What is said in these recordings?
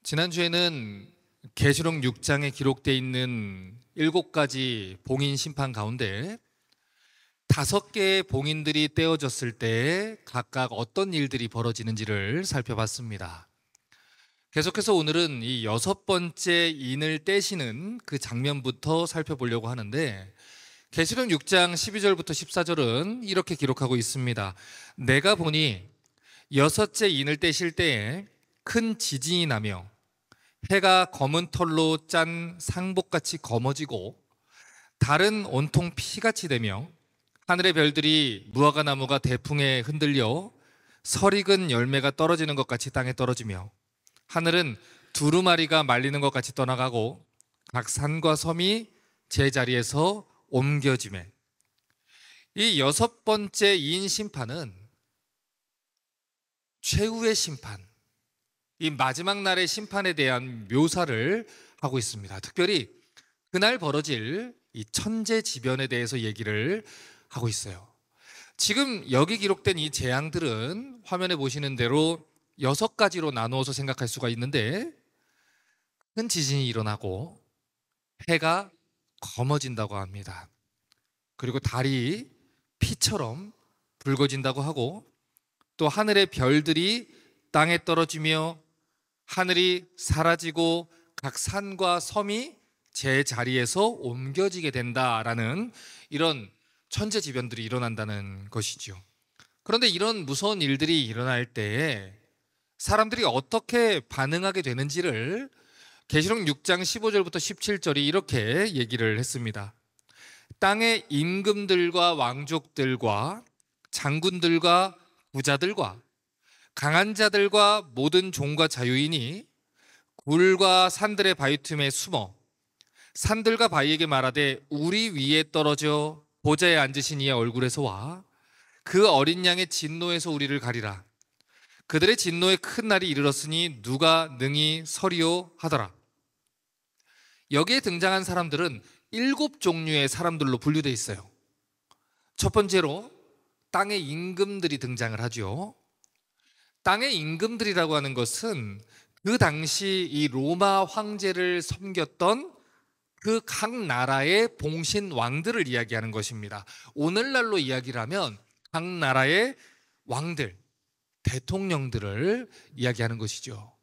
지난주에는 계시록 6장에 기록되어 있는 7가지 봉인 심판 가운데 5개의 봉인들이 떼어졌을 때 각각 어떤 일들이 벌어지는지를 살펴봤습니다. 계속해서 오늘은 이 6번째 인을 떼시는 그 장면부터 살펴보려고 하는데, 계시록 6장 12절부터 14절은 이렇게 기록하고 있습니다. 내가 보니 6째 인을 떼실 때에 큰 지진이 나며 해가 검은 털로 짠 상복같이 검어지고 달은 온통 피같이 되며 하늘의 별들이 무화과 나무가 대풍에 흔들려 설익은 열매가 떨어지는 것 같이 땅에 떨어지며 하늘은 두루마리가 말리는 것 같이 떠나가고 각 산과 섬이 제자리에서 옮겨지매. 이 6번째 이인 심판은 최후의 심판, 이 마지막 날의 심판에 대한 묘사를 하고 있습니다. 특별히 그날 벌어질 이 천재지변에 대해서 얘기를 하고 있어요. 지금 여기 기록된 이 재앙들은 화면에 보시는 대로 6가지로 나누어서 생각할 수가 있는데, 큰 지진이 일어나고 해가 검어진다고 합니다. 그리고 달이 피처럼 붉어진다고 하고, 또 하늘의 별들이 땅에 떨어지며 하늘이 사라지고 각 산과 섬이 제자리에서 옮겨지게 된다라는 이런 천재지변들이 일어난다는 것이죠. 그런데 이런 무서운 일들이 일어날 때에 사람들이 어떻게 반응하게 되는지를 계시록 6장 15절부터 17절이 이렇게 얘기를 했습니다. 땅의 임금들과 왕족들과 장군들과 부자들과 강한 자들과 모든 종과 자유인이 굴과 산들의 바위 틈에 숨어 산들과 바위에게 말하되 우리 위에 떨어져 보좌에 앉으신 이의 얼굴에서 와 그 어린 양의 진노에서 우리를 가리라. 그들의 진노의 큰 날이 이르렀으니 누가 능히 서리요 하더라. 여기에 등장한 사람들은 7종류의 사람들로 분류되어 있어요. 첫 번째로 땅의 임금들이 등장을 하죠. 땅의 임금들이라고 하는 것은 그 당시 이 로마 황제를 섬겼던 그 각 나라의 봉신 왕들을 이야기하는 것입니다. 오늘날로 이야기를 하면 각 나라의 왕들, 대통령들을 이야기하는 것이죠.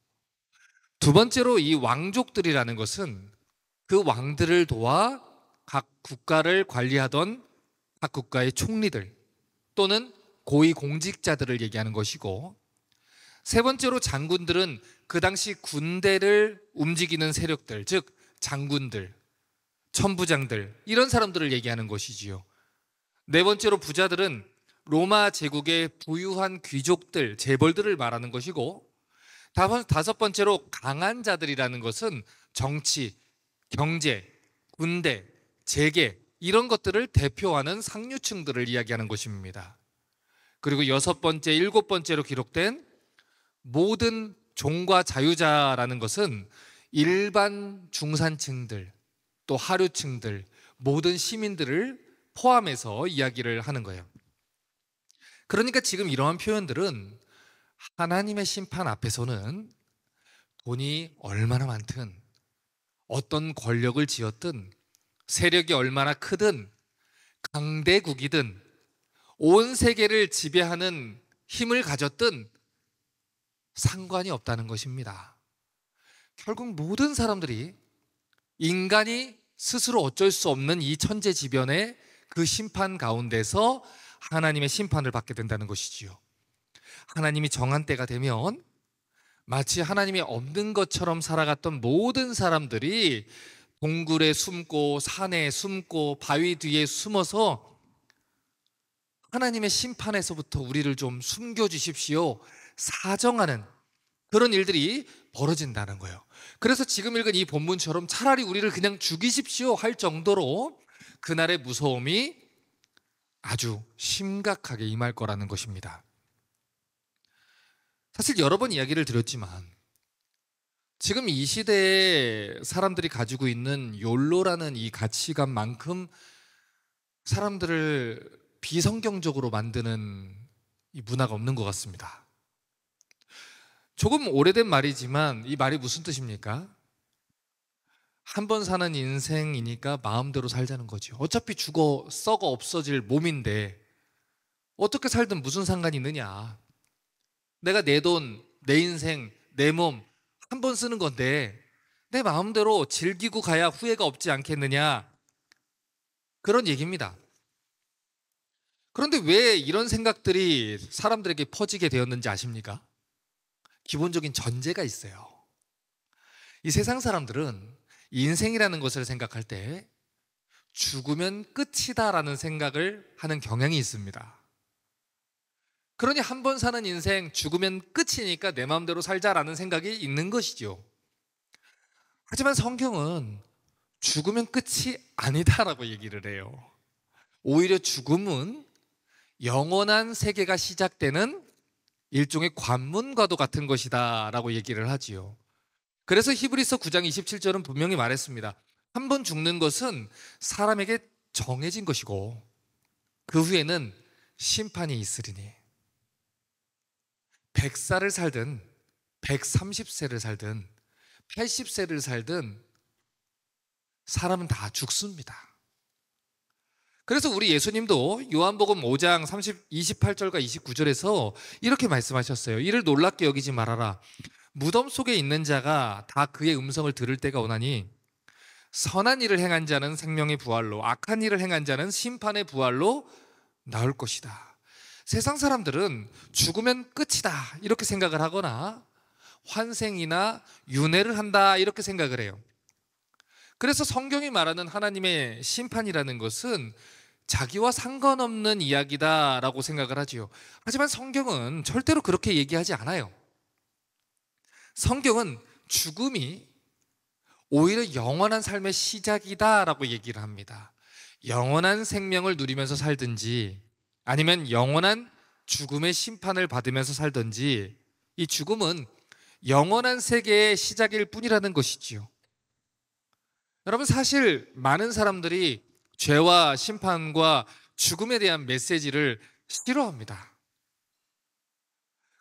두 번째로 이 왕족들이라는 것은 그 왕들을 도와 각 국가를 관리하던 각 국가의 총리들 또는 고위 공직자들을 얘기하는 것이고, 세 번째로 장군들은 그 당시 군대를 움직이는 세력들, 즉 장군들, 천부장들, 이런 사람들을 얘기하는 것이지요. 네 번째로 부자들은 로마 제국의 부유한 귀족들, 재벌들을 말하는 것이고, 다섯 번째로 강한 자들이라는 것은 정치, 경제, 군대, 재계 이런 것들을 대표하는 상류층들을 이야기하는 것입니다. 그리고 6번째, 7번째로 기록된 모든 종과 자유자라는 것은 일반 중산층들, 또 하류층들, 모든 시민들을 포함해서 이야기를 하는 거예요. 그러니까 지금 이러한 표현들은 하나님의 심판 앞에서는 돈이 얼마나 많든, 어떤 권력을 쥐었든, 세력이 얼마나 크든, 강대국이든, 온 세계를 지배하는 힘을 가졌든 상관이 없다는 것입니다. 결국 모든 사람들이 인간이 스스로 어쩔 수 없는 이 천재지변의 그 심판 가운데서 하나님의 심판을 받게 된다는 것이지요. 하나님이 정한 때가 되면 마치 하나님이 없는 것처럼 살아갔던 모든 사람들이 동굴에 숨고 산에 숨고 바위 뒤에 숨어서 하나님의 심판에서부터 우리를 좀 숨겨주십시오 사정하는 그런 일들이 벌어진다는 거예요. 그래서 지금 읽은 이 본문처럼 차라리 우리를 그냥 죽이십시오 할 정도로 그날의 무서움이 아주 심각하게 임할 거라는 것입니다. 사실 여러 번 이야기를 드렸지만 지금 이 시대에 사람들이 가지고 있는 욜로라는 이 가치관만큼 사람들을 비성경적으로 만드는 이 문화가 없는 것 같습니다. 조금 오래된 말이지만 이 말이 무슨 뜻입니까? 한 번 사는 인생이니까 마음대로 살자는 거죠. 어차피 죽어 썩어 없어질 몸인데 어떻게 살든 무슨 상관이 있느냐. 내가 내 돈, 내 인생, 내 몸 한 번 쓰는 건데 내 마음대로 즐기고 가야 후회가 없지 않겠느냐. 그런 얘기입니다. 그런데 왜 이런 생각들이 사람들에게 퍼지게 되었는지 아십니까? 기본적인 전제가 있어요. 이 세상 사람들은 인생이라는 것을 생각할 때 죽으면 끝이다라는 생각을 하는 경향이 있습니다. 그러니 한 번 사는 인생 죽으면 끝이니까 내 마음대로 살자라는 생각이 있는 것이죠. 하지만 성경은 죽으면 끝이 아니다라고 얘기를 해요. 오히려 죽음은 영원한 세계가 시작되는 일종의 관문과도 같은 것이다 라고 얘기를 하지요. 그래서 히브리서 9장 27절은 분명히 말했습니다. 한 번 죽는 것은 사람에게 정해진 것이고 그 후에는 심판이 있으리니 100살을 살든 130세를 살든 80세를 살든 사람은 다 죽습니다. 그래서 우리 예수님도 요한복음 5장 28절과 29절에서 이렇게 말씀하셨어요. 이를 놀랍게 여기지 말아라. 무덤 속에 있는 자가 다 그의 음성을 들을 때가 오나니 선한 일을 행한 자는 생명의 부활로 악한 일을 행한 자는 심판의 부활로 나올 것이다. 세상 사람들은 죽으면 끝이다 이렇게 생각을 하거나 환생이나 윤회를 한다 이렇게 생각을 해요. 그래서 성경이 말하는 하나님의 심판이라는 것은 자기와 상관없는 이야기다라고 생각을 하지요. 하지만 성경은 절대로 그렇게 얘기하지 않아요. 성경은 죽음이 오히려 영원한 삶의 시작이다라고 얘기를 합니다. 영원한 생명을 누리면서 살든지 아니면 영원한 죽음의 심판을 받으면서 살든지 이 죽음은 영원한 세계의 시작일 뿐이라는 것이지요. 여러분 사실 많은 사람들이 죄와 심판과 죽음에 대한 메시지를 싫어합니다.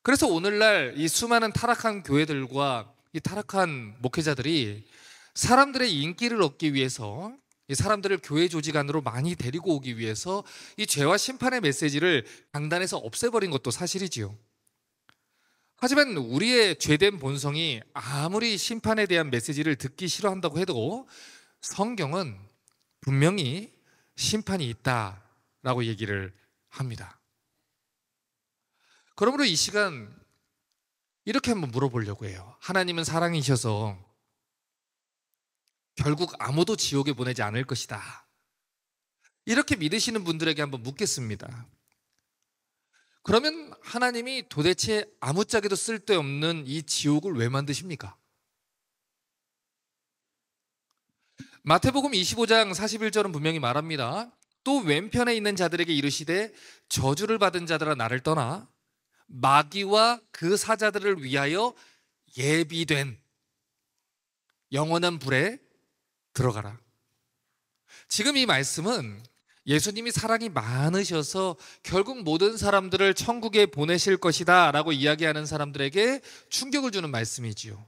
그래서 오늘날 이 수많은 타락한 교회들과 이 타락한 목회자들이 사람들의 인기를 얻기 위해서 이 사람들을 교회 조직 안으로 많이 데리고 오기 위해서 이 죄와 심판의 메시지를 강단에서 없애버린 것도 사실이지요. 하지만 우리의 죄된 본성이 아무리 심판에 대한 메시지를 듣기 싫어한다고 해도 성경은 분명히 심판이 있다라고 얘기를 합니다. 그러므로 이 시간 이렇게 한번 물어보려고 해요. 하나님은 사랑이셔서 결국 아무도 지옥에 보내지 않을 것이다. 이렇게 믿으시는 분들에게 한번 묻겠습니다. 그러면 하나님이 도대체 아무짝에도 쓸데없는 이 지옥을 왜 만드십니까? 마태복음 25장 41절은 분명히 말합니다. 또 왼편에 있는 자들에게 이르시되 저주를 받은 자들아 나를 떠나 마귀와 그 사자들을 위하여 예비된 영원한 불에 들어가라. 지금 이 말씀은 예수님이 사랑이 많으셔서 결국 모든 사람들을 천국에 보내실 것이다 라고 이야기하는 사람들에게 충격을 주는 말씀이지요.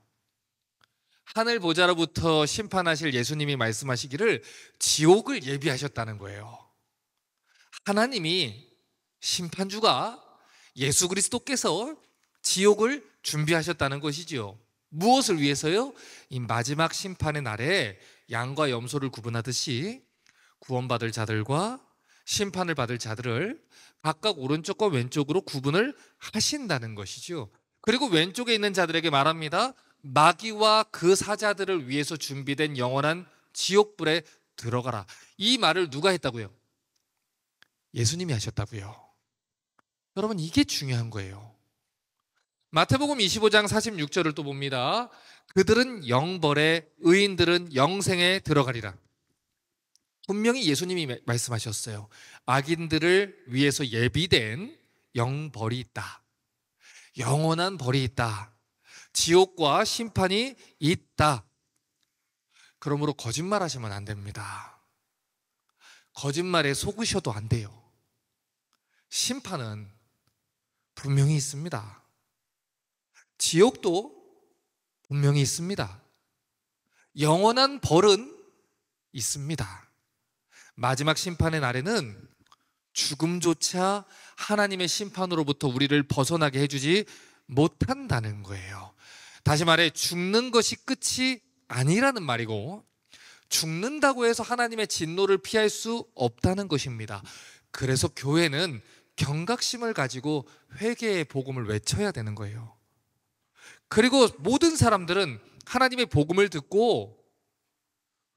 하늘 보좌로부터 심판하실 예수님이 말씀하시기를 지옥을 예비하셨다는 거예요. 하나님이 심판주가 예수 그리스도께서 지옥을 준비하셨다는 것이지요. 무엇을 위해서요? 이 마지막 심판의 날에 양과 염소를 구분하듯이 구원받을 자들과 심판을 받을 자들을 각각 오른쪽과 왼쪽으로 구분을 하신다는 것이죠. 그리고 왼쪽에 있는 자들에게 말합니다. 마귀와 그 사자들을 위해서 준비된 영원한 지옥불에 들어가라. 이 말을 누가 했다고요? 예수님이 하셨다고요. 여러분 이게 중요한 거예요. 마태복음 25장 46절을 또 봅니다. 그들은 영벌에 의인들은 영생에 들어가리라. 분명히 예수님이 말씀하셨어요. 악인들을 위해서 예비된 영벌이 있다. 영원한 벌이 있다. 지옥과 심판이 있다. 그러므로 거짓말하시면 안 됩니다. 거짓말에 속으셔도 안 돼요. 심판은 분명히 있습니다. 지옥도 분명히 있습니다. 영원한 벌은 있습니다. 마지막 심판의 날에는 죽음조차 하나님의 심판으로부터 우리를 벗어나게 해주지 못한다는 거예요. 다시 말해 죽는 것이 끝이 아니라는 말이고, 죽는다고 해서 하나님의 진노를 피할 수 없다는 것입니다. 그래서 교회는 경각심을 가지고 회개의 복음을 외쳐야 되는 거예요. 그리고 모든 사람들은 하나님의 복음을 듣고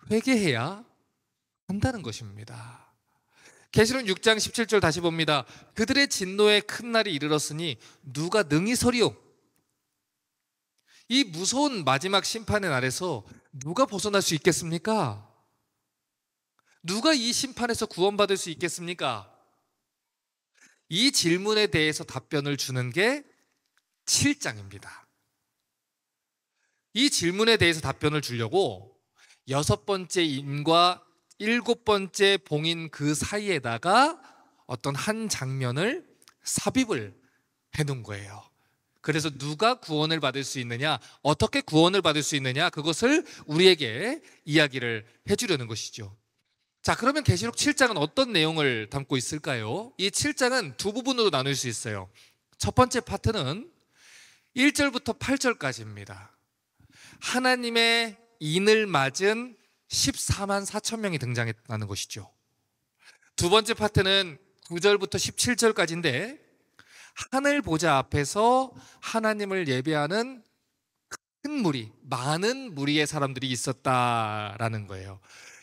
회개해야 한다는 것입니다. 계시록 6장 17절 다시 봅니다. 그들의 진노의 큰 날이 이르렀으니 누가 능히 서리요? 이 무서운 마지막 심판의 날에서 누가 벗어날 수 있겠습니까? 누가 이 심판에서 구원받을 수 있겠습니까? 이 질문에 대해서 답변을 주는 게 7장입니다. 이 질문에 대해서 답변을 주려고 6번째 인과 7번째 봉인 그 사이에다가 어떤 한 장면을 삽입을 해놓은 거예요. 그래서 누가 구원을 받을 수 있느냐, 어떻게 구원을 받을 수 있느냐, 그것을 우리에게 이야기를 해주려는 것이죠. 자, 그러면 계시록 7장은 어떤 내용을 담고 있을까요? 이 7장은 두 부분으로 나눌 수 있어요. 첫 번째 파트는 1절부터 8절까지입니다. 하나님의 인을 맞은 14만 4천 명이 등장했다는 것이죠. 두 번째 파트는 9절부터 17절까지인데 하늘 보좌 앞에서 하나님을 예배하는 큰 무리, 많은 무리의 사람들이 있었다라는 거예요.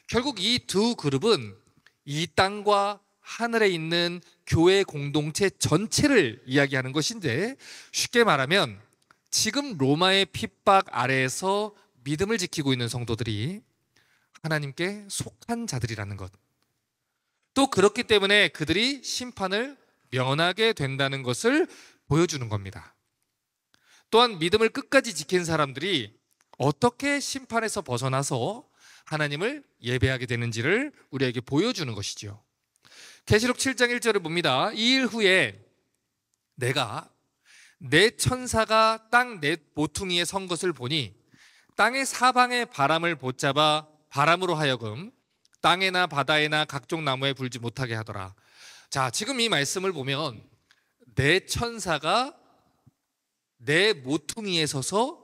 결국 이 두 그룹은 이 땅과 하늘에 있는 교회 공동체 전체를 이야기하는 것인데, 쉽게 말하면 지금 로마의 핍박 아래에서 믿음을 지키고 있는 성도들이 하나님께 속한 자들이라는 것, 또 그렇기 때문에 그들이 심판을 면하게 된다는 것을 보여주는 겁니다. 또한 믿음을 끝까지 지킨 사람들이 어떻게 심판에서 벗어나서 하나님을 예배하게 되는지를 우리에게 보여주는 것이죠. 계시록 7장 1절을 봅니다. 이 일 후에 내가 내 천사가 땅 내 모퉁이에 선 것을 보니 땅의 사방의 바람을 붙잡아 바람으로 하여금 땅에나 바다에나 각종 나무에 불지 못하게 하더라. 자, 지금 이 말씀을 보면 내 천사가 내 모퉁이에 서서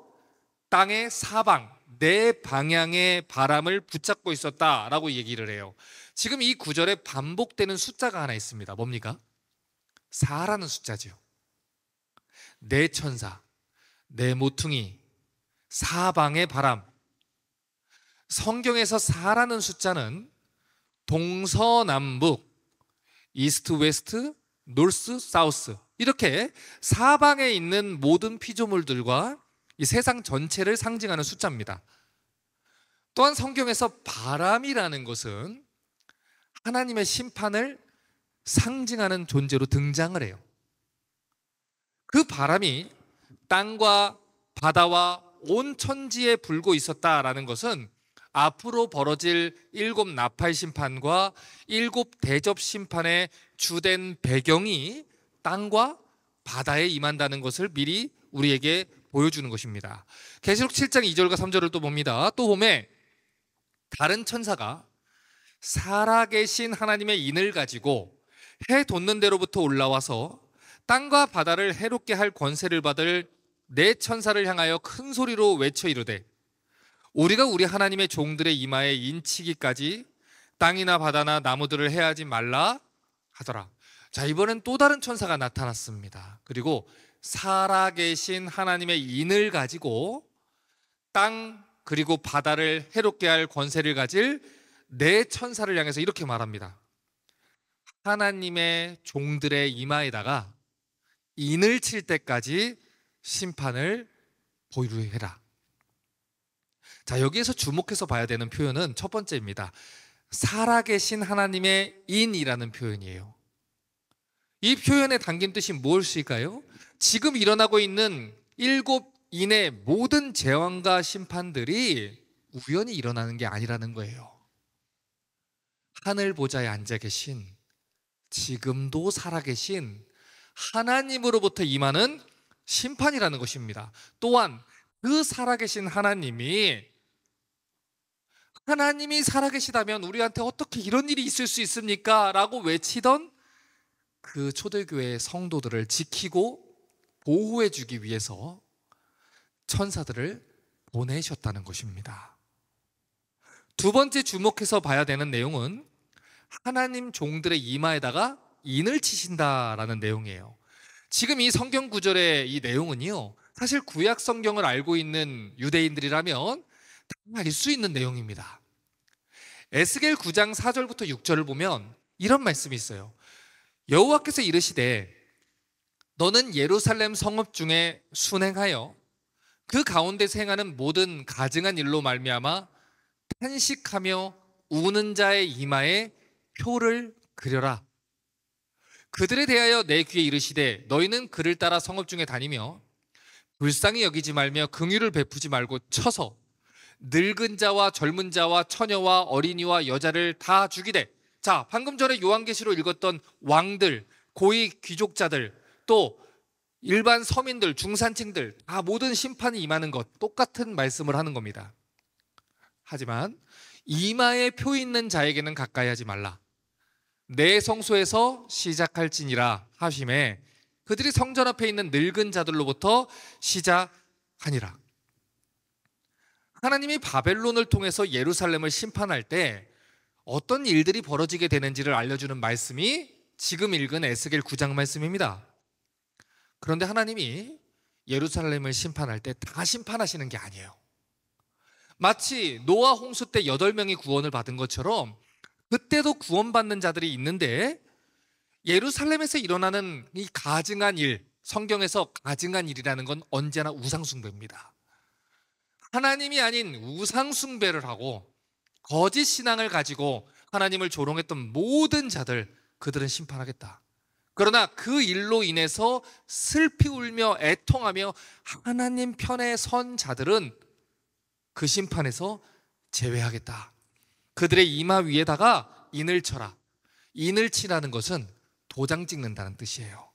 땅의 사방, 내 방향의 바람을 붙잡고 있었다라고 얘기를 해요. 지금 이 구절에 반복되는 숫자가 하나 있습니다. 뭡니까? 4라는 숫자죠. 내 천사, 내 모퉁이, 사방의 바람. 성경에서 4라는 숫자는 동서남북, 이스트 웨스트, 노스 사우스, 이렇게 사방에 있는 모든 피조물들과 이 세상 전체를 상징하는 숫자입니다. 또한 성경에서 바람이라는 것은 하나님의 심판을 상징하는 존재로 등장을 해요. 그 바람이 땅과 바다와 온 천지에 불고 있었다라는 것은 앞으로 벌어질 7 나팔 심판과 7 대접 심판의 주된 배경이 땅과 바다에 임한다는 것을 미리 우리에게 보여주는 것입니다. 계시록 7장 2절과 3절을 또 봅니다. 또 보면 다른 천사가 살아계신 하나님의 인을 가지고 해 돋는 데로부터 올라와서 땅과 바다를 해롭게 할 권세를 받을 네 천사를 향하여 큰 소리로 외쳐 이르되 우리가 우리 하나님의 종들의 이마에 인치기까지 땅이나 바다나 나무들을 해하지 말라 하더라. 자, 이번엔 또 다른 천사가 나타났습니다. 그리고 살아계신 하나님의 인을 가지고 땅 그리고 바다를 해롭게 할 권세를 가질 네 천사를 향해서 이렇게 말합니다. 하나님의 종들의 이마에다가 인을 칠 때까지 심판을 보류해라. 자, 여기에서 주목해서 봐야 되는 표현은 첫 번째입니다. 살아계신 하나님의 인이라는 표현이에요. 이 표현에 담긴 뜻이 무엇일까요? 지금 일어나고 있는 7 인의 모든 재앙과 심판들이 우연히 일어나는 게 아니라는 거예요. 하늘 보좌에 앉아 계신, 지금도 살아계신 하나님으로부터 임하는 심판이라는 것입니다. 또한 그 살아계신 하나님이 살아계시다면 우리한테 어떻게 이런 일이 있을 수 있습니까? 라고 외치던 그 초대교회의 성도들을 지키고 보호해 주기 위해서 천사들을 보내셨다는 것입니다. 두 번째 주목해서 봐야 되는 내용은 하나님 종들의 이마에다가 인을 치신다라는 내용이에요. 지금 이 성경 구절의 이 내용은요, 사실 구약 성경을 알고 있는 유대인들이라면 다 알 수 있는 내용입니다. 에스겔 9장 4절부터 6절을 보면 이런 말씀이 있어요. 여호와께서 이르시되 너는 예루살렘 성읍 중에 순행하여 그 가운데서 행하는 모든 가증한 일로 말미암아 탄식하며 우는 자의 이마에 표를 그려라. 그들에 대하여 내 귀에 이르시되 너희는 그를 따라 성읍 중에 다니며 불쌍히 여기지 말며 긍휼을 베푸지 말고 쳐서 늙은 자와 젊은 자와 처녀와 어린이와 여자를 다 죽이되. 자, 방금 전에 요한계시로 읽었던 왕들, 고위 귀족자들, 또 일반 서민들, 중산층들 다 모든 심판이 임하는 것, 똑같은 말씀을 하는 겁니다. 하지만 이마에 표 있는 자에게는 가까이 하지 말라. 내 성소에서 시작할지니라 하심에 그들이 성전 앞에 있는 늙은 자들로부터 시작하니라. 하나님이 바벨론을 통해서 예루살렘을 심판할 때 어떤 일들이 벌어지게 되는지를 알려주는 말씀이 지금 읽은 에스겔 9장 말씀입니다. 그런데 하나님이 예루살렘을 심판할 때 다 심판하시는 게 아니에요. 마치 노아 홍수 때 8명이 구원을 받은 것처럼 그때도 구원받는 자들이 있는데, 예루살렘에서 일어나는 이 가증한 일, 성경에서 가증한 일이라는 건 언제나 우상숭배입니다. 하나님이 아닌 우상숭배를 하고 거짓 신앙을 가지고 하나님을 조롱했던 모든 자들, 그들은 심판하겠다. 그러나 그 일로 인해서 슬피 울며 애통하며 하나님 편에 선 자들은 그 심판에서 제외하겠다. 그들의 이마 위에다가 인을 쳐라. 인을 치라는 것은 도장 찍는다는 뜻이에요.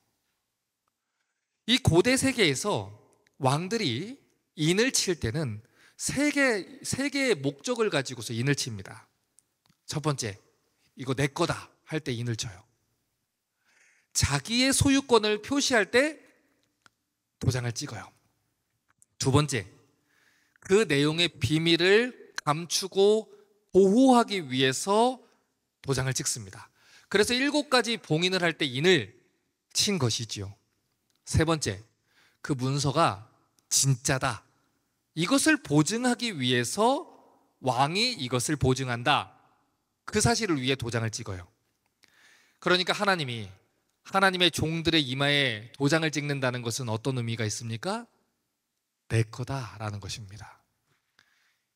이 고대 세계에서 왕들이 인을 칠 때는 세 개의 목적을 가지고서 인을 칩니다. 첫 번째, 이거 내 거다 할 때 인을 쳐요. 자기의 소유권을 표시할 때 도장을 찍어요. 두 번째, 그 내용의 비밀을 감추고 보호하기 위해서 도장을 찍습니다. 그래서 7가지 봉인을 할 때 인을 친 것이지요. 세 번째, 그 문서가 진짜다, 이것을 보증하기 위해서 왕이 이것을 보증한다, 그 사실을 위해 도장을 찍어요. 그러니까 하나님의 종들의 이마에 도장을 찍는다는 것은 어떤 의미가 있습니까? 내 거다라는 것입니다.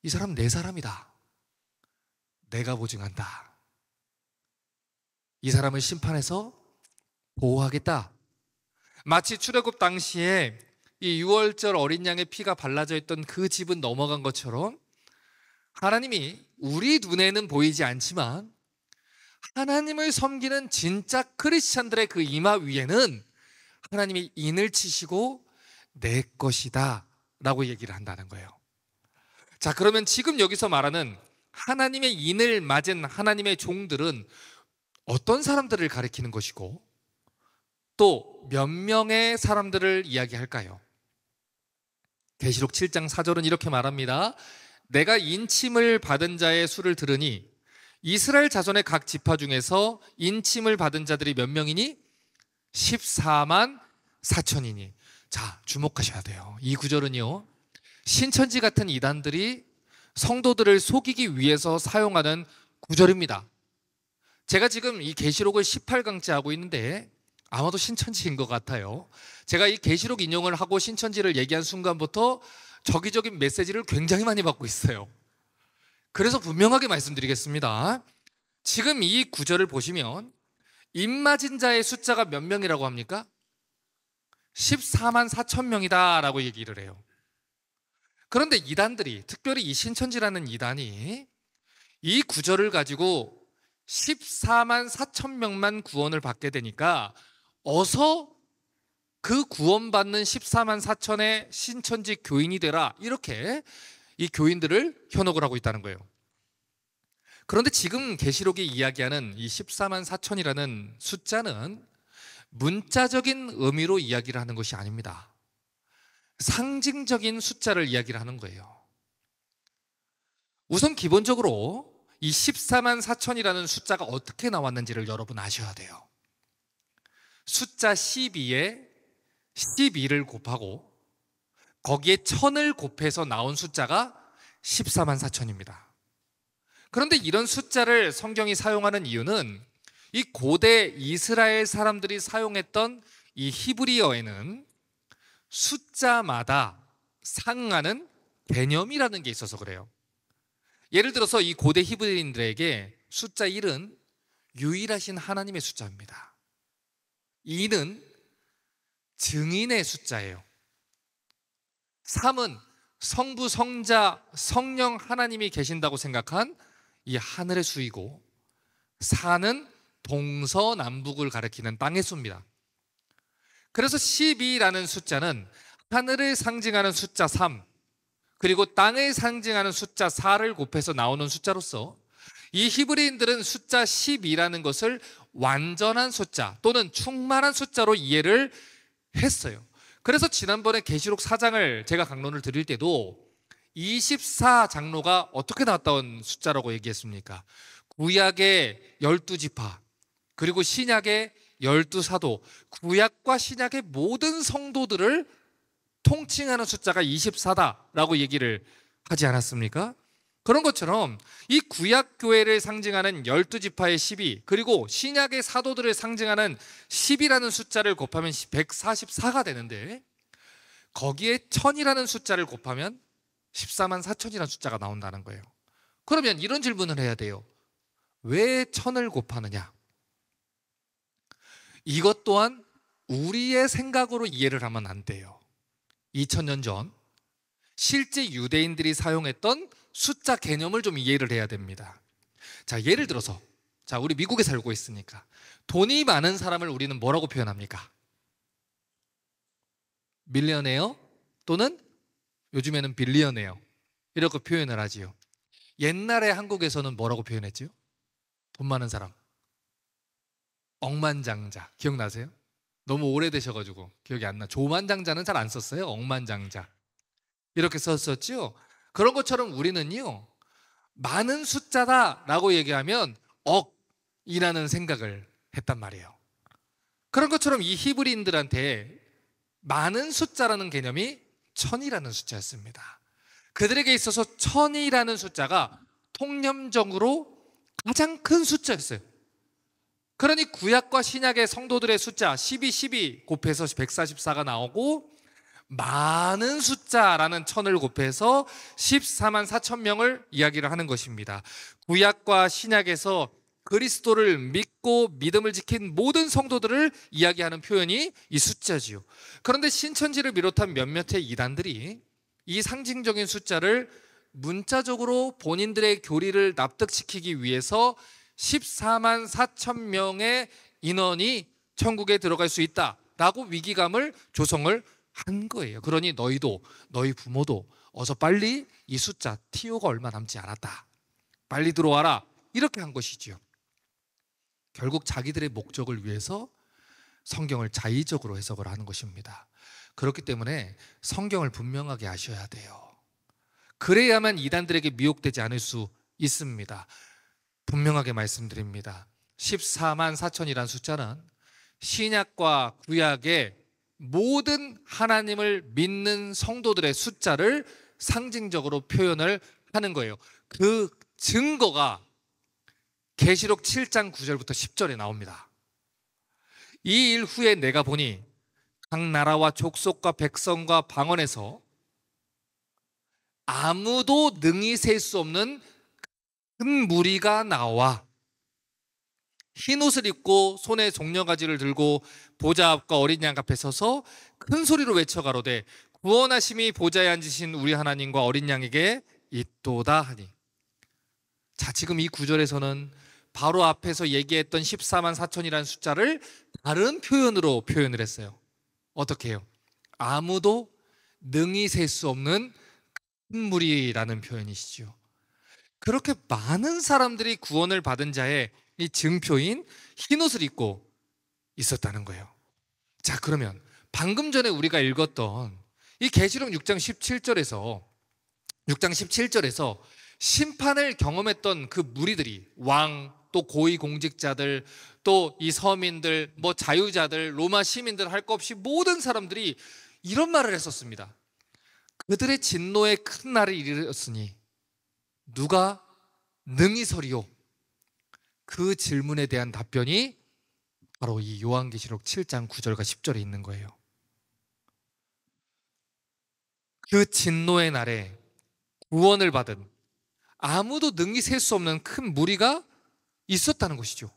이 사람 내 사람이다, 내가 보증한다, 이 사람을 심판해서 보호하겠다. 마치 출애굽 당시에 이 6월절 어린 양의 피가 발라져 있던 그 집은 넘어간 것처럼 하나님이 우리 눈에는 보이지 않지만 하나님을 섬기는 진짜 크리스찬들의 그 이마 위에는 하나님이 인을 치시고 내 것이다 라고 얘기를 한다는 거예요. 자, 그러면 지금 여기서 말하는 하나님의 인을 맞은 하나님의 종들은 어떤 사람들을 가리키는 것이고 또 몇 명의 사람들을 이야기할까요? 계시록 7장 4절은 이렇게 말합니다. 내가 인침을 받은 자의 수를 들으니 이스라엘 자손의 각 지파 중에서 인침을 받은 자들이 몇 명이니? 14만 4천이니. 자, 주목하셔야 돼요. 이 구절은요, 신천지 같은 이단들이 성도들을 속이기 위해서 사용하는 구절입니다. 제가 지금 이 계시록을 18강째 하고 있는데 아마도 신천지인 것 같아요. 제가 이 계시록 인용을 하고 신천지를 얘기한 순간부터 적이적인 메시지를 굉장히 많이 받고 있어요. 그래서 분명하게 말씀드리겠습니다. 지금 이 구절을 보시면 입 맞은 자의 숫자가 몇 명이라고 합니까? 14만 4천 명이다 라고 얘기를 해요. 그런데 이단들이, 특별히 이 신천지라는 이단이 이 구절을 가지고 14만 4천 명만 구원을 받게 되니까 어서 그 구원받는 14만 4천의 신천지 교인이 되라, 이렇게 이 교인들을 현혹을 하고 있다는 거예요. 그런데 지금 계시록이 이야기하는 이 14만 4천이라는 숫자는 문자적인 의미로 이야기를 하는 것이 아닙니다. 상징적인 숫자를 이야기를 하는 거예요. 우선 기본적으로 이 14만 4천이라는 숫자가 어떻게 나왔는지를 여러분 아셔야 돼요. 숫자 12에 12를 곱하고 거기에 1000을 곱해서 나온 숫자가 14만 4천입니다. 그런데 이런 숫자를 성경이 사용하는 이유는 이 고대 이스라엘 사람들이 사용했던 이 히브리어에는 숫자마다 상응하는 개념이라는 게 있어서 그래요. 예를 들어서 이 고대 히브리인들에게 숫자 1은 유일하신 하나님의 숫자입니다. 2는 증인의 숫자예요. 3은 성부, 성자, 성령 하나님이 계신다고 생각한 이 하늘의 수이고, 4는 동서남북을 가리키는 땅의 수입니다. 그래서 12라는 숫자는 하늘을 상징하는 숫자 3, 그리고 땅을 상징하는 숫자 4를 곱해서 나오는 숫자로서 이 히브리인들은 숫자 12라는 것을 완전한 숫자 또는 충만한 숫자로 이해를 했어요. 그래서 지난번에 계시록 4장을 제가 강론을 드릴 때도 24장로가 어떻게 나왔다는 숫자라고 얘기했습니까? 구약의 12지파, 그리고 신약의 12사도, 구약과 신약의 모든 성도들을 통칭하는 숫자가 24다라고 얘기를 하지 않았습니까? 그런 것처럼 이 구약교회를 상징하는 12지파의 12, 그리고 신약의 사도들을 상징하는 10이라는 숫자를 곱하면 144가 되는데, 거기에 1000이라는 숫자를 곱하면 14만 4천이라는 숫자가 나온다는 거예요. 그러면 이런 질문을 해야 돼요. 왜 1000을 곱하느냐? 이것 또한 우리의 생각으로 이해를 하면 안 돼요. 2000년 전 실제 유대인들이 사용했던 숫자 개념을 좀 이해를 해야 됩니다. 자, 예를 들어서 우리 미국에 살고 있으니까 돈이 많은 사람을 우리는 뭐라고 표현합니까? 밀리어네어 또는 요즘에는 빌리어네어, 이렇게 표현을 하지요. 옛날에 한국에서는 뭐라고 표현했지요? 돈 많은 사람, 억만장자. 기억나세요? 너무 오래되셔가지고 기억이 안 나. 조만장자는 잘 안 썼어요. 억만장자 이렇게 썼었죠. 그런 것처럼 우리는요, 많은 숫자다라고 얘기하면 억이라는 생각을 했단 말이에요. 그런 것처럼 이 히브리인들한테 많은 숫자라는 개념이 1000이라는 숫자였습니다. 그들에게 있어서 1000이라는 숫자가 통념적으로 가장 큰 숫자였어요. 그러니 구약과 신약의 성도들의 숫자 12 곱해서 144가 나오고, 많은 숫자라는 1000을 곱해서 14만 4천 명을 이야기를 하는 것입니다. 구약과 신약에서 그리스도를 믿고 믿음을 지킨 모든 성도들을 이야기하는 표현이 이 숫자지요. 그런데 신천지를 비롯한 몇몇의 이단들이 이 상징적인 숫자를 문자적으로 본인들의 교리를 납득시키기 위해서 14만 4천 명의 인원이 천국에 들어갈 수 있다라고 위기감을 조성을 한 거예요. 그러니 너희도, 너희 부모도 어서 빨리 이 숫자 TO가 얼마 남지 않았다, 빨리 들어와라, 이렇게 한 것이지요. 결국 자기들의 목적을 위해서 성경을 자의적으로 해석을 하는 것입니다. 그렇기 때문에 성경을 분명하게 아셔야 돼요. 그래야만 이단들에게 미혹되지 않을 수 있습니다. 분명하게 말씀드립니다. 14만 4천이라는 숫자는 신약과 구약의 모든 하나님을 믿는 성도들의 숫자를 상징적으로 표현을 하는 거예요. 그 증거가 계시록 7장 9절부터 10절에 나옵니다. 이 일 후에 내가 보니 각 나라와 족속과 백성과 방언에서 아무도 능히 셀 수 없는 큰 무리가 나와 흰옷을 입고 손에 종려가지를 들고 보좌 앞과 어린 양 앞에 서서 큰 소리로 외쳐가로되 구원하심이 보좌에 앉으신 우리 하나님과 어린 양에게 있도다 하니. 자, 지금 이 구절에서는 바로 앞에서 얘기했던 14만 4천이라는 숫자를 다른 표현으로 표현을 했어요. 어떻게 해요? 아무도 능히 셀 수 없는 큰 무리라는 표현이시죠. 그렇게 많은 사람들이 구원을 받은 자의 이 증표인 흰옷을 입고 있었다는 거예요. 자, 그러면 방금 전에 우리가 읽었던 이 계시록 6장 17절에서 심판을 경험했던 그 무리들이, 왕, 또 고위 공직자들, 또 이 서민들, 뭐 자유자들, 로마 시민들 할 것 없이 모든 사람들이 이런 말을 했었습니다. 그들의 진노의 큰 날이 이르렀으니 누가 능히 서리요? 그 질문에 대한 답변이 바로 이 요한계시록 7장 9절과 10절에 있는 거예요. 그 진노의 날에 구원을 받은 아무도 능히 셀 수 없는 큰 무리가 있었다는 것이죠.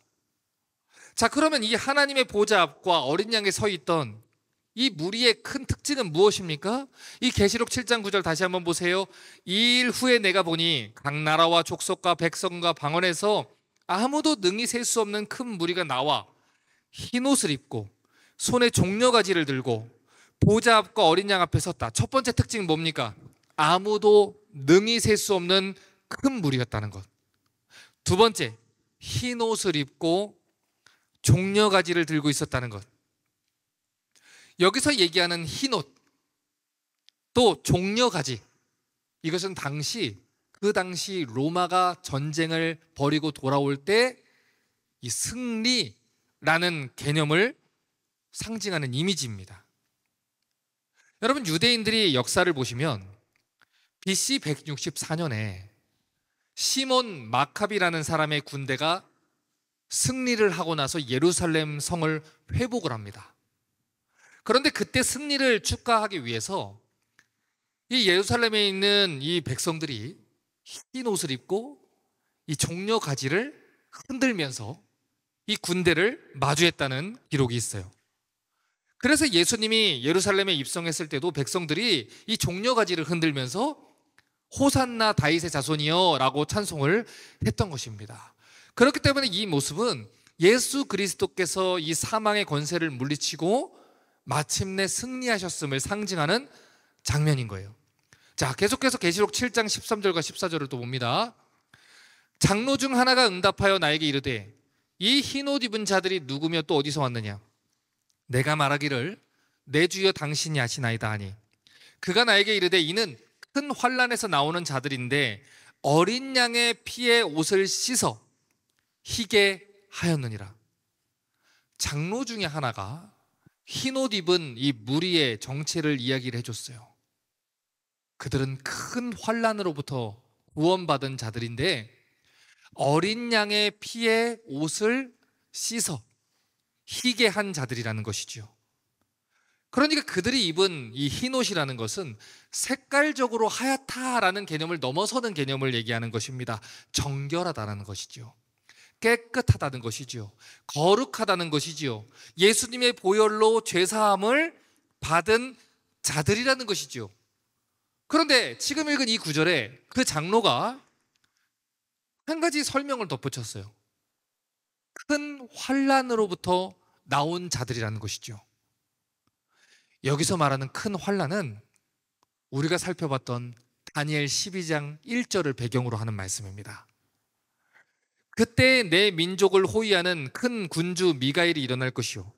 자, 그러면 이 하나님의 보좌 앞과 어린 양에 서 있던 이 무리의 큰 특징은 무엇입니까? 이 계시록 7장 9절 다시 한번 보세요. 이 일 후에 내가 보니 각 나라와 족속과 백성과 방언에서 아무도 능히 셀 수 없는 큰 무리가 나와 흰옷을 입고 손에 종려가지를 들고 보좌 앞과 어린 양 앞에 섰다. 첫 번째 특징은 뭡니까? 아무도 능히 셀 수 없는 큰 무리였다는 것. 두 번째, 흰옷을 입고 종려가지를 들고 있었다는 것. 여기서 얘기하는 흰옷, 또 종려가지, 이것은 그 당시 로마가 전쟁을 벌이고 돌아올 때 이 승리라는 개념을 상징하는 이미지입니다. 여러분, 유대인들이 역사를 보시면 BC 164년에 시몬 마카비라는 사람의 군대가 승리를 하고 나서 예루살렘 성을 회복을 합니다. 그런데 그때 승리를 축하하기 위해서 이 예루살렘에 있는 이 백성들이 흰 옷을 입고 이 종려 가지를 흔들면서 이 군대를 마주했다는 기록이 있어요. 그래서 예수님이 예루살렘에 입성했을 때도 백성들이 이 종려 가지를 흔들면서 호산나 다윗의 자손이여 라고 찬송을 했던 것입니다. 그렇기 때문에 이 모습은 예수 그리스도께서 이 사망의 권세를 물리치고 마침내 승리하셨음을 상징하는 장면인 거예요. 자, 계속해서 계시록 7장 13절과 14절을 또 봅니다. 장로 중 하나가 응답하여 나에게 이르되 이 흰옷 입은 자들이 누구며 또 어디서 왔느냐? 내가 말하기를 내 주여 당신이 아시나이다 하니 그가 나에게 이르되 이는 큰 환난에서 나오는 자들인데 어린 양의 피에 옷을 씻어 희게 하였느니라. 장로 중에 하나가 흰옷 입은 이 무리의 정체를 이야기를 해줬어요. 그들은 큰 환난으로부터 구원받은 자들인데 어린 양의 피에 옷을 씻어 희게 한 자들이라는 것이죠. 그러니까 그들이 입은 이 흰옷이라는 것은 색깔적으로 하얗다라는 개념을 넘어서는 개념을 얘기하는 것입니다. 정결하다는 것이죠. 깨끗하다는 것이죠. 거룩하다는 것이죠. 예수님의 보혈로 죄사함을 받은 자들이라는 것이죠. 그런데 지금 읽은 이 구절에 그 장로가 한 가지 설명을 덧붙였어요. 큰 환난으로부터 나온 자들이라는 것이죠. 여기서 말하는 큰 환난은 우리가 살펴봤던 다니엘 12장 1절을 배경으로 하는 말씀입니다. 그때 내 민족을 호위하는 큰 군주 미가엘이 일어날 것이요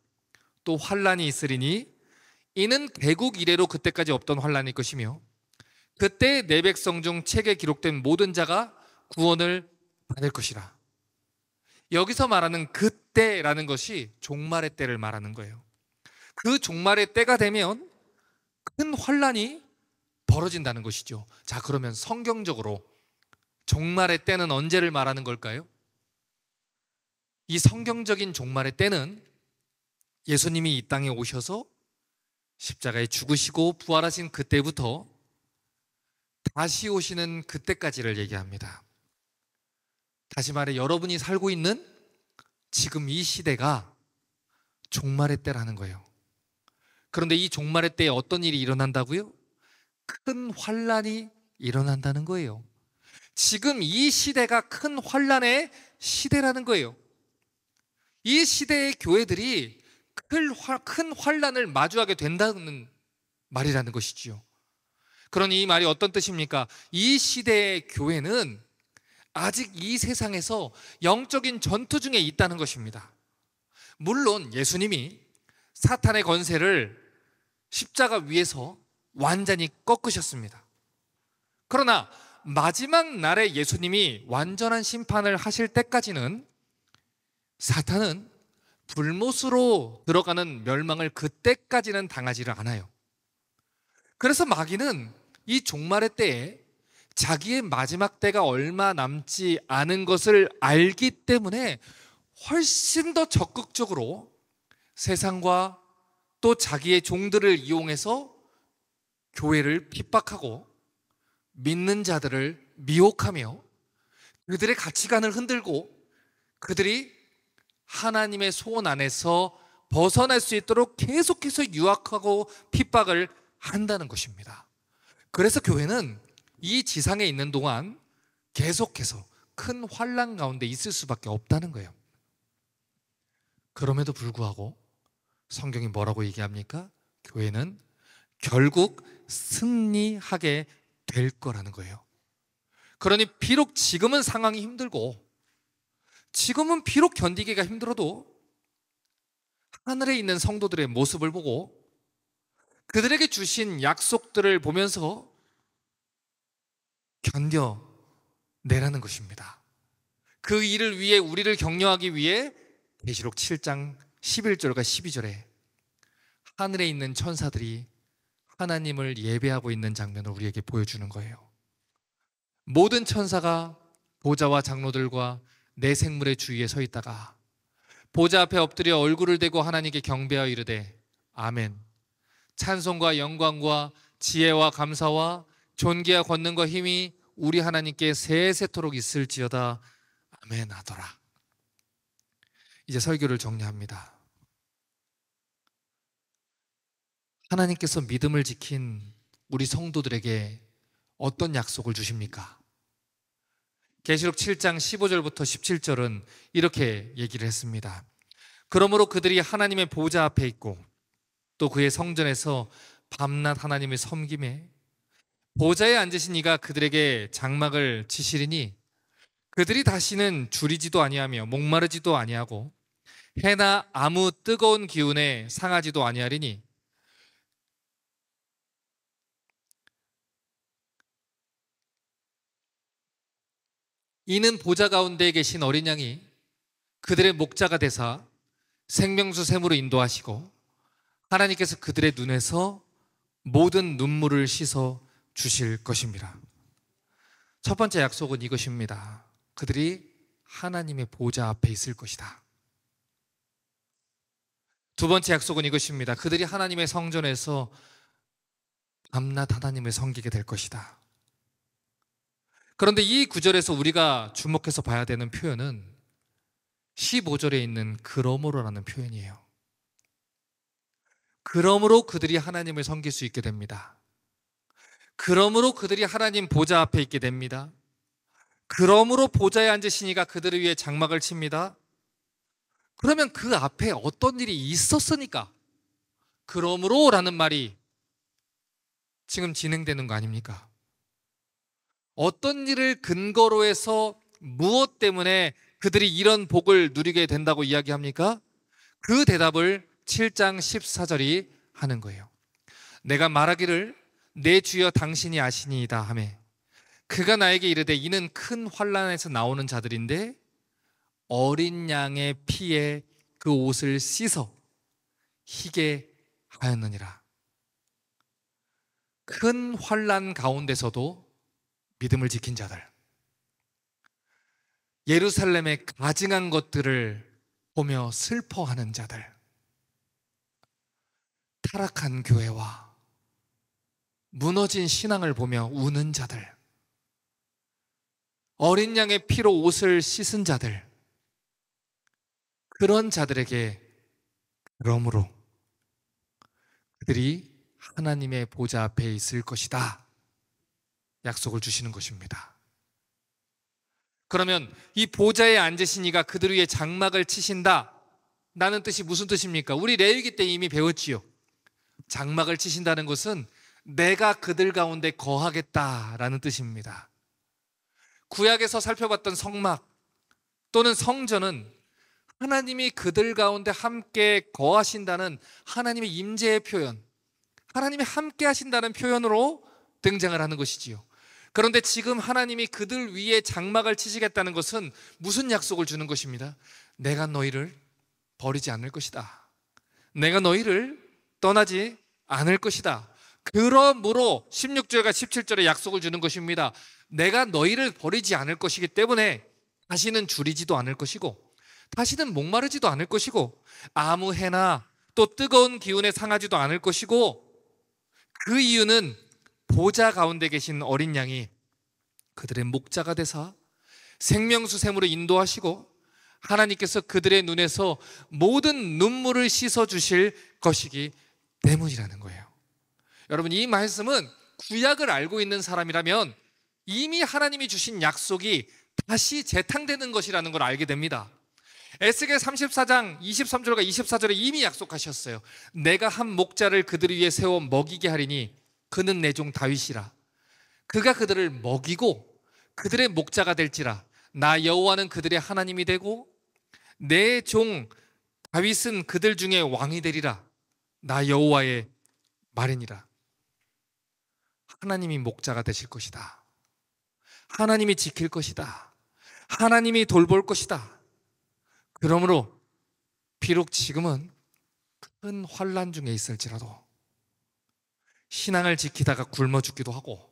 또 환난이 있으리니 이는 개국 이래로 그때까지 없던 환난일 것이며 그때 내 백성 중 책에 기록된 모든 자가 구원을 받을 것이라. 여기서 말하는 그때라는 것이 종말의 때를 말하는 거예요. 그 종말의 때가 되면 큰 환난이 벌어진다는 것이죠. 자, 그러면 성경적으로 종말의 때는 언제를 말하는 걸까요? 이 성경적인 종말의 때는 예수님이 이 땅에 오셔서 십자가에 죽으시고 부활하신 그때부터 다시 오시는 그때까지를 얘기합니다. 다시 말해 여러분이 살고 있는 지금 이 시대가 종말의 때라는 거예요. 그런데 이 종말의 때에 어떤 일이 일어난다고요? 큰 환난이 일어난다는 거예요. 지금 이 시대가 큰 환난의 시대라는 거예요. 이 시대의 교회들이 큰 환란을 마주하게 된다는 말이라는 것이지요. 그러니 이 말이 어떤 뜻입니까? 이 시대의 교회는 아직 이 세상에서 영적인 전투 중에 있다는 것입니다. 물론 예수님이 사탄의 권세를 십자가 위에서 완전히 꺾으셨습니다. 그러나 마지막 날에 예수님이 완전한 심판을 하실 때까지는 사탄은 불못으로 들어가는 멸망을 그때까지는 당하지를 않아요. 그래서 마귀는 이 종말의 때에 자기의 마지막 때가 얼마 남지 않은 것을 알기 때문에 훨씬 더 적극적으로 세상과 또 자기의 종들을 이용해서 교회를 핍박하고 믿는 자들을 미혹하며 그들의 가치관을 흔들고 그들이 하나님의 소원 안에서 벗어날 수 있도록 계속해서 유혹하고 핍박을 한다는 것입니다. 그래서 교회는 이 지상에 있는 동안 계속해서 큰 환난 가운데 있을 수밖에 없다는 거예요. 그럼에도 불구하고 성경이 뭐라고 얘기합니까? 교회는 결국 승리하게 될 거라는 거예요. 그러니 비록 지금은 상황이 힘들고 지금은 비록 견디기가 힘들어도 하늘에 있는 성도들의 모습을 보고 그들에게 주신 약속들을 보면서 견뎌내라는 것입니다. 그 일을 위해 우리를 격려하기 위해 계시록 7장 11절과 12절에 하늘에 있는 천사들이 하나님을 예배하고 있는 장면을 우리에게 보여주는 거예요. 모든 천사가 보좌와 장로들과 내 생물의 주위에 서 있다가 보좌 앞에 엎드려 얼굴을 대고 하나님께 경배하여 이르되 아멘. 찬송과 영광과 지혜와 감사와 존귀와 권능과 힘이 우리 하나님께 세세토록 있을지어다 아멘 하더라. 이제 설교를 정리합니다. 하나님께서 믿음을 지킨 우리 성도들에게 어떤 약속을 주십니까? 계시록 7장 15절부터 17절은 이렇게 얘기를 했습니다. 그러므로 그들이 하나님의 보좌 앞에 있고 또 그의 성전에서 밤낮 하나님을 섬기매 보좌에 앉으신 이가 그들에게 장막을 치시리니 그들이 다시는 줄이지도 아니하며 목마르지도 아니하고 해나 아무 뜨거운 기운에 상하지도 아니하리니 이는 보좌 가운데 계신 어린 양이 그들의 목자가 되사 생명수 샘으로 인도하시고 하나님께서 그들의 눈에서 모든 눈물을 씻어 주실 것입니다. 첫 번째 약속은 이것입니다. 그들이 하나님의 보좌 앞에 있을 것이다. 두 번째 약속은 이것입니다. 그들이 하나님의 성전에서 밤낮 하나님을 섬기게 될 것이다. 그런데 이 구절에서 우리가 주목해서 봐야 되는 표현은 15절에 있는 그러므로라는 표현이에요. 그러므로 그들이 하나님을 섬길 수 있게 됩니다. 그러므로 그들이 하나님 보좌 앞에 있게 됩니다. 그러므로 보좌에 앉으신 이가 그들을 위해 장막을 칩니다. 그러면 그 앞에 어떤 일이 있었으니까 그러므로라는 말이 지금 진행되는 거 아닙니까? 어떤 일을 근거로 해서 무엇 때문에 그들이 이런 복을 누리게 된다고 이야기합니까? 그 대답을 7장 14절이 하는 거예요. 내가 말하기를 내 주여 당신이 아시니이다 하매 그가 나에게 이르되 이는 큰 환난에서 나오는 자들인데 어린 양의 피에 그 옷을 씻어 희게 하였느니라. 큰 환난 가운데서도 믿음을 지킨 자들, 예루살렘의 가증한 것들을 보며 슬퍼하는 자들, 타락한 교회와 무너진 신앙을 보며 우는 자들, 어린 양의 피로 옷을 씻은 자들, 그런 자들에게 그러므로 그들이 하나님의 보좌 앞에 있을 것이다 약속을 주시는 것입니다. 그러면 이 보좌에 앉으신 이가 그들 위에 장막을 치신다는 나는 뜻이 무슨 뜻입니까? 우리 레위기 때 이미 배웠지요. 장막을 치신다는 것은 내가 그들 가운데 거하겠다라는 뜻입니다. 구약에서 살펴봤던 성막 또는 성전은 하나님이 그들 가운데 함께 거하신다는 하나님의 임재의 표현, 하나님이 함께 하신다는 표현으로 등장을 하는 것이지요. 그런데 지금 하나님이 그들 위에 장막을 치시겠다는 것은 무슨 약속을 주는 것입니다? 내가 너희를 버리지 않을 것이다. 내가 너희를 떠나지 않을 것이다. 그러므로 16절과 17절에 약속을 주는 것입니다. 내가 너희를 버리지 않을 것이기 때문에 다시는 줄이지도 않을 것이고 다시는 목마르지도 않을 것이고 아무 해나 또 뜨거운 기운에 상하지도 않을 것이고 그 이유는 보좌 가운데 계신 어린 양이 그들의 목자가 되사 생명수샘으로 인도하시고 하나님께서 그들의 눈에서 모든 눈물을 씻어주실 것이기 때문이라는 거예요. 여러분, 이 말씀은 구약을 알고 있는 사람이라면 이미 하나님이 주신 약속이 다시 재탕되는 것이라는 걸 알게 됩니다. 에스겔 34장 23절과 24절에 이미 약속하셨어요. 내가 한 목자를 그들 위에 세워 먹이게 하리니 그는 내 종 다윗이라. 그가 그들을 먹이고 그들의 목자가 될지라. 나 여호와는 그들의 하나님이 되고 내 종 다윗은 그들 중에 왕이 되리라. 나 여호와의 말이니라. 하나님이 목자가 되실 것이다. 하나님이 지킬 것이다. 하나님이 돌볼 것이다. 그러므로 비록 지금은 큰 환난 중에 있을지라도 신앙을 지키다가 굶어 죽기도 하고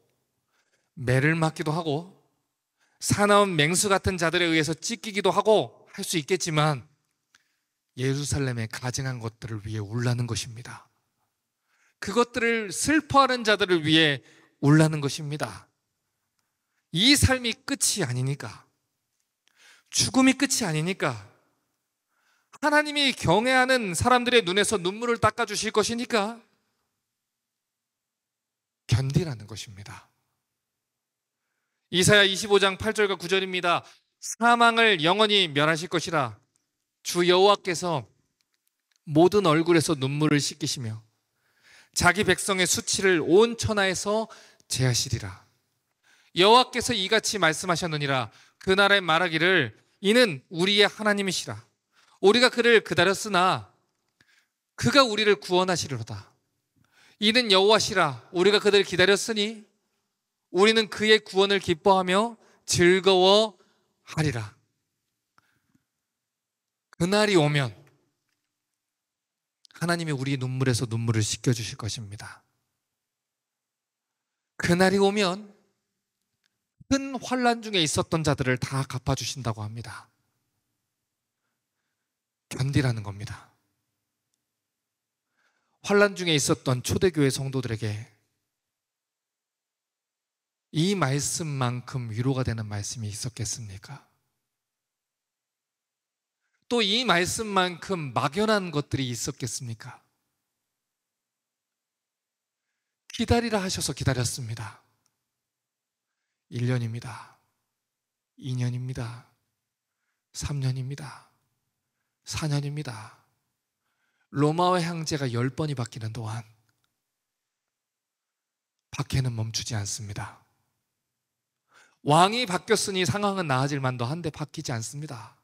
매를 맞기도 하고 사나운 맹수 같은 자들에 의해서 찢기기도 하고 할 수 있겠지만 예루살렘에 가증한 것들을 위해 울라는 것입니다. 그것들을 슬퍼하는 자들을 위해 울라는 것입니다. 이 삶이 끝이 아니니까, 죽음이 끝이 아니니까, 하나님이 경외하는 사람들의 눈에서 눈물을 닦아주실 것이니까 견디라는 것입니다. 이사야 25장 8절과 9절입니다. 사망을 영원히 멸하실 것이라. 주 여호와께서 모든 얼굴에서 눈물을 씻기시며 자기 백성의 수치를 온 천하에서 제하시리라. 여호와께서 이같이 말씀하셨느니라. 그날에 말하기를 이는 우리의 하나님이시라. 우리가 그를 기다렸으나 그가 우리를 구원하시리로다. 이는 여호와시라. 우리가 그들을 기다렸으니 우리는 그의 구원을 기뻐하며 즐거워하리라. 그날이 오면 하나님이 우리 눈물에서 눈물을 씻겨주실 것입니다. 그날이 오면 큰 환난 중에 있었던 자들을 다 갚아주신다고 합니다. 견디라는 겁니다. 환난 중에 있었던 초대교회 성도들에게 이 말씀만큼 위로가 되는 말씀이 있었겠습니까? 또 이 말씀만큼 막연한 것들이 있었겠습니까? 기다리라 하셔서 기다렸습니다. 1년입니다. 2년입니다. 3년입니다. 4년입니다. 로마와 황제가 10번이 바뀌는 동안 박해는 멈추지 않습니다. 왕이 바뀌었으니 상황은 나아질 만도 한데 바뀌지 않습니다.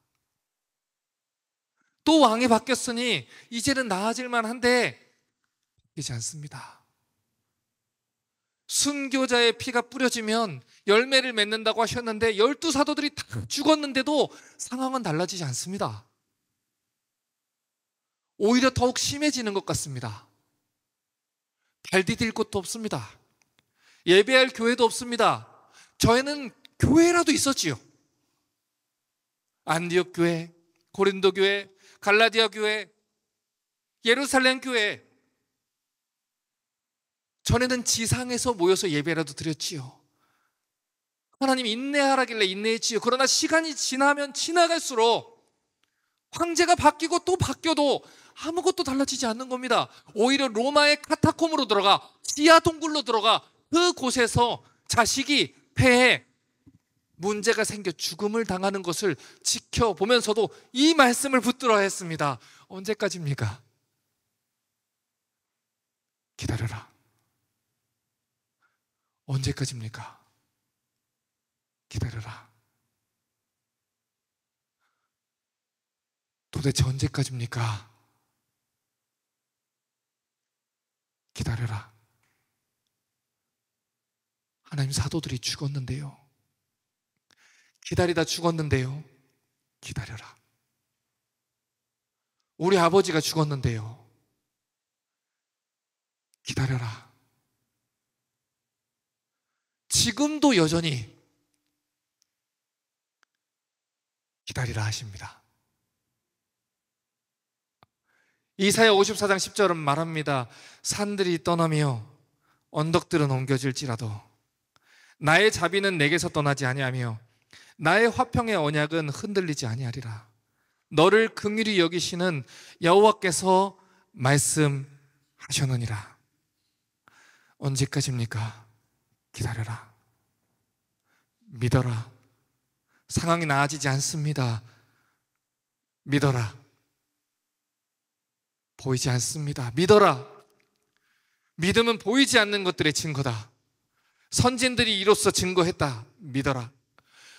또 왕이 바뀌었으니 이제는 나아질 만한데 바뀌지 않습니다. 순교자의 피가 뿌려지면 열매를 맺는다고 하셨는데 12사도들이 다 죽었는데도 상황은 달라지지 않습니다. 오히려 더욱 심해지는 것 같습니다. 발 디딜 곳도 없습니다. 예배할 교회도 없습니다. 저희는 교회라도 있었지요. 안디옥 교회, 고린도 교회, 갈라디아 교회, 예루살렘 교회. 전에는 지상에서 모여서 예배라도 드렸지요. 하나님 인내하라길래 인내했지요. 그러나 시간이 지나면 지나갈수록 황제가 바뀌고 또 바뀌어도 아무것도 달라지지 않는 겁니다. 오히려 로마의 카타콤으로 들어가, 지하 동굴로 들어가 그곳에서 자식이 폐해 문제가 생겨 죽음을 당하는 것을 지켜보면서도 이 말씀을 붙들어야 했습니다. 언제까지입니까? 기다려라. 언제까지입니까? 기다려라. 도대체 언제까지입니까? 기다려라. 하나님, 사도들이 죽었는데요. 기다리다 죽었는데요. 기다려라. 우리 아버지가 죽었는데요. 기다려라. 지금도 여전히 기다리라 하십니다. 이사야 54장 10절은 말합니다. 산들이 떠나며 언덕들은 옮겨질지라도 나의 자비는 내게서 떠나지 아니하며 나의 화평의 언약은 흔들리지 아니하리라. 너를 긍휼히 여기시는 여호와께서 말씀하셨느니라. 언제까지입니까? 기다려라. 믿어라. 상황이 나아지지 않습니다. 믿어라. 보이지 않습니다. 믿어라. 믿음은 보이지 않는 것들의 증거다. 선진들이 이로써 증거했다. 믿어라.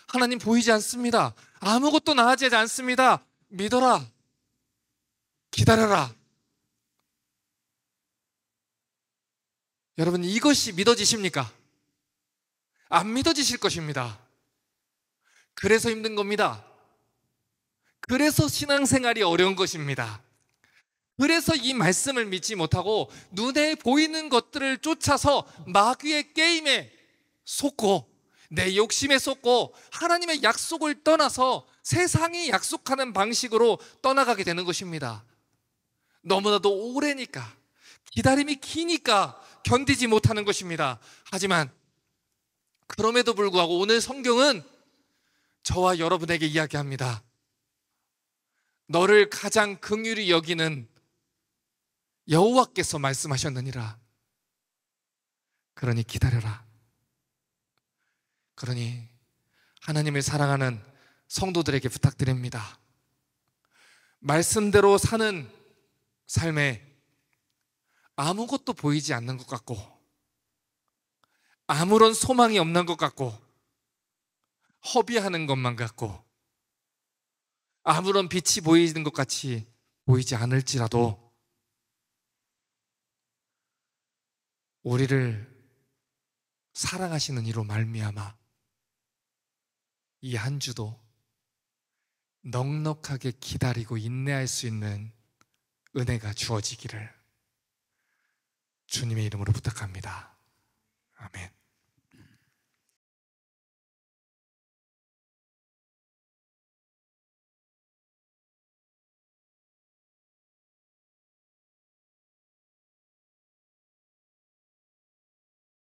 하나님, 보이지 않습니다. 아무것도 나아지지 않습니다. 믿어라. 기다려라. 여러분, 이것이 믿어지십니까? 안 믿어지실 것입니다. 그래서 힘든 겁니다. 그래서 신앙생활이 어려운 것입니다. 그래서 이 말씀을 믿지 못하고 눈에 보이는 것들을 쫓아서 마귀의 게임에 속고 내 욕심에 속고 하나님의 약속을 떠나서 세상이 약속하는 방식으로 떠나가게 되는 것입니다. 너무나도 오래니까, 기다림이 기니까 견디지 못하는 것입니다. 하지만 그럼에도 불구하고 오늘 성경은 저와 여러분에게 이야기합니다. 너를 가장 긍휼히 여기는 여호와께서 말씀하셨느니라. 그러니 기다려라. 그러니 하나님을 사랑하는 성도들에게 부탁드립니다. 말씀대로 사는 삶에 아무것도 보이지 않는 것 같고 아무런 소망이 없는 것 같고 허비하는 것만 같고 아무런 빛이 보이는 것 같이 보이지 않을지라도 우리를 사랑하시는 이로 말미암아 이 한 주도 넉넉하게 기다리고 인내할 수 있는 은혜가 주어지기를 주님의 이름으로 부탁합니다. 아멘.